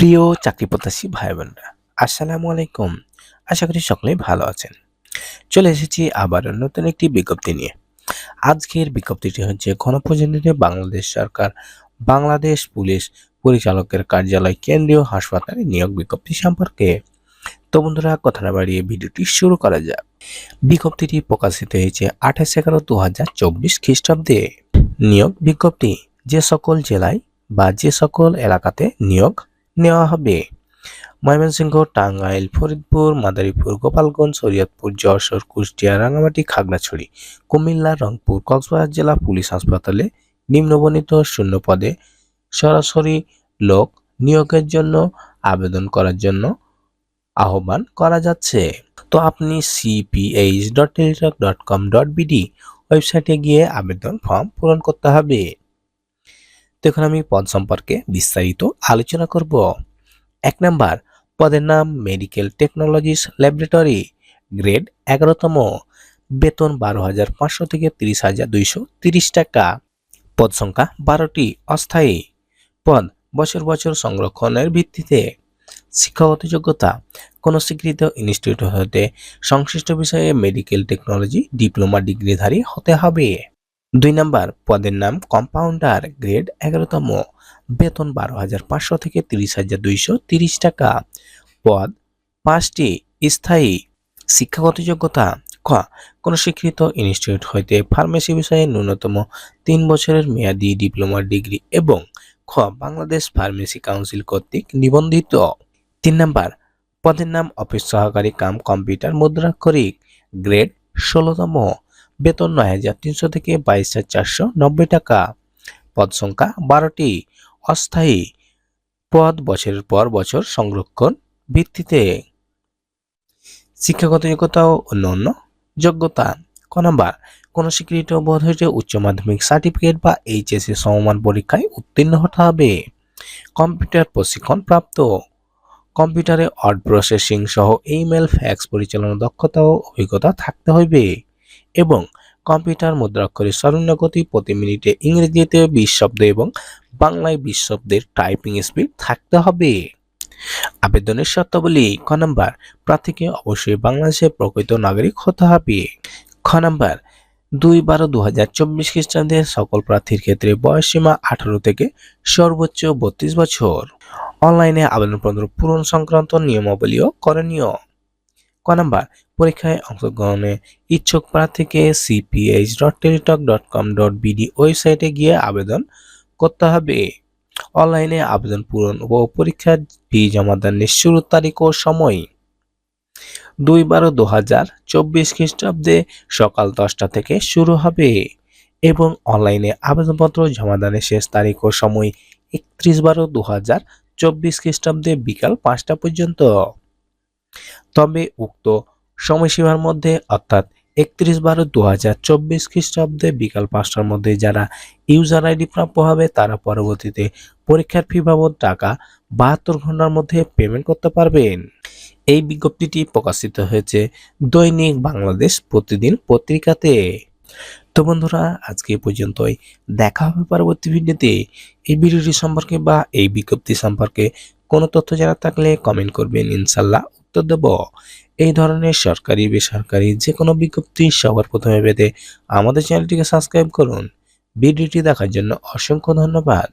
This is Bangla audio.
প্রিয় চাকরি প্রত্যাশী ভাই বোনরা, আসসালামু আলাইকুম। আশা করি সকলেই ভালো আছেন। চলে এসেছি আবার নতুন একটি বিজ্ঞপ্তি নিয়ে। আজকের বিজ্ঞপ্তিটি হচ্ছে গণপ্রজাতন্ত্রী বাংলাদেশ সরকার বাংলাদেশ পুলিশ পরিচালকের কার্যালয় কেন্দ্রীয় হাসপাতালে নিয়োগ বিজ্ঞপ্তি সম্পর্কে। তো বন্ধুরা, কথা না বাড়িয়ে ভিডিওটি শুরু করা যাক। বিজ্ঞপ্তিটি প্রকাশিত হয়েছে 28/11/2024 খ্রিস্টাব্দে। নিয়োগ বিজ্ঞপ্তি যে সকল জেলায় বা যে সকল এলাকাতে নিয়োগ নেওয়া হবে: ময়মনসিংহ, টাঙ্গাইল, ফরিদপুর, মাদারীপুর, গোপালগঞ্জ, শরীয়তপুর, যশোর, কুষ্টিয়া, রাঙামাটি, খাগড়াছড়ি, কুমিল্লা, রংপুর, কক্সবাজার জেলা পুলিশ হাসপাতালে নিম্নবর্ণিত শূন্য পদে সরাসরি লোক নিয়োগের জন্য আবেদন করার জন্য আহ্বান করা যাচ্ছে। তো আপনি cph.teletalk.com.bd ওয়েবসাইটে গিয়ে আবেদন ফর্ম পূরণ করতে হবে। তো এখন আমি পদ সম্পর্কে বিস্তারিত আলোচনা করব। 1 নাম্বার, পদের নাম মেডিকেল টেকনোলজিস্ট ল্যাবরেটরি, গ্রেড 11তম, বেতন 12,500 থেকে 30,230 টাকা। পদ সংখ্যা 12টি, অস্থায়ী পদ, বছর বছর সংরক্ষণের ভিত্তিতে। শিক্ষাগত যোগ্যতা, কোন স্বীকৃত ইনস্টিটিউট হতে সংশ্লিষ্ট বিষয়ে মেডিকেল টেকনোলজি ডিপ্লোমা ডিগ্রিধারী হতে হবে। 2 নাম্বার, পদের নাম কম্পাউন্ডার, গ্রেড 11তম, বেতন 12,500 থেকে 30,230 টাকা। পদ 5টি, স্থায়ী। শিক্ষাগত যোগ্যতা, খ কোন স্বীকৃত ইনস্টিটিউট হইতে ফার্মেসি বিষয়ে ন্যূনতম 3 বছরের মেয়াদী ডিপ্লোমা ডিগ্রি এবং খ বাংলাদেশ ফার্মেসি কাউন্সিল কর্তৃক নিবন্ধিত। 3 নাম্বার, পদের নাম অফিস সহকারী কাম কম্পিউটার মুদ্রাক্ষরিক, গ্রেড 16তম, বেতন 9,300 থেকে 22,490 টাকা। পদ সংখ্যা 12টি, অস্থায়ী পদ, বছরের পর বছর সংরক্ষণ ভিত্তিতে। শিক্ষাগত যোগ্যতা ও অন্যান্য যোগ্যতা, ক নাম্বার, কোন স্বীকৃত বোর্ড হইতে উচ্চ মাধ্যমিক সার্টিফিকেট বা এইচএসসি সমমান পরীক্ষায় উত্তীর্ণ হতে হবে। কম্পিউটার প্রশিক্ষণ প্রাপ্ত, কম্পিউটারে ওয়ার্ড প্রসেসিং সহ ইমেল ফ্যাক্স পরিচালনার দক্ষতা ও অভিজ্ঞতা থাকতে হইবে এবং কম্পিউটার মুদ্রাক্ষরের সর্বনিম্ন গতি প্রতি মিনিটে ইংরেজিতে 20 শব্দ এবং বাংলায় 20 শব্দের টাইপিং স্পিড থাকতে হবে। আবেদনের শর্তাবলী, ক নাম্বার, প্রার্থীকে অবশ্যই বাংলাদেশের প্রকৃত নাগরিক হতে হবে। খ নাম্বার, 2/12/2024 খ্রিস্টাব্দের সকল প্রার্থীর ক্ষেত্রে বয়সসীমা 18 থেকে সর্বোচ্চ 32 বছর। অনলাইনে আবেদনপত্র পূরণ সংক্রান্ত নিয়মাবলী ও করণীয়। ক নাম্বার, পরীক্ষায় অংশগ্রহণে ইচ্ছুক প্রার্থীকে cph.teletalk.com.bd ওয়েবসাইটে গিয়ে আবেদন করতে হবে। অনলাইনে আবেদন পূরণ ও পরীক্ষার ফি জমাদানের শুরুর তারিখ ও সময় 2/12/2024 খ্রিস্টাব্দে সকাল 10টা থেকে শুরু হবে এবং অনলাইনে আবেদনপত্র জমাদানের শেষ তারিখ ও সময় 31/12/2024 খ্রিস্টাব্দে বিকাল 5টা পর্যন্ত। তবে উক্ত সময়সীমার মধ্যে অর্থাৎ 31/12/2024 খ্রিস্টাব্দে বিকাল 5টার মধ্যে যারা ইউজার আইডি প্রাপ্য হবে তারা পরবর্তীতে পরীক্ষার ফি বাবদ টাকা 72 ঘন্টার মধ্যে পেমেন্ট করতে পারবেন। এই বিজ্ঞপ্তিটি প্রকাশিত হয়েছে দৈনিক বাংলাদেশ প্রতিদিন পত্রিকাতে। তো বন্ধুরা, আজকে এই পর্যন্তই। দেখা হবে পরবর্তী ভিডিওতে। এই ভিডিওটি সম্পর্কে বা এই বিজ্ঞপ্তি সম্পর্কে কোনো তথ্য জানার থাকলে কমেন্ট করবেন, ইনশাল্লাহ উত্তর দেব। এই ধরনের সরকারি বেসরকারি যে কোনো বিজ্ঞপ্তি সবার প্রথমে পেতে আমাদের চ্যানেলটিকে সাবস্ক্রাইব করুন। ভিডিওটি দেখার জন্য অসংখ্য ধন্যবাদ।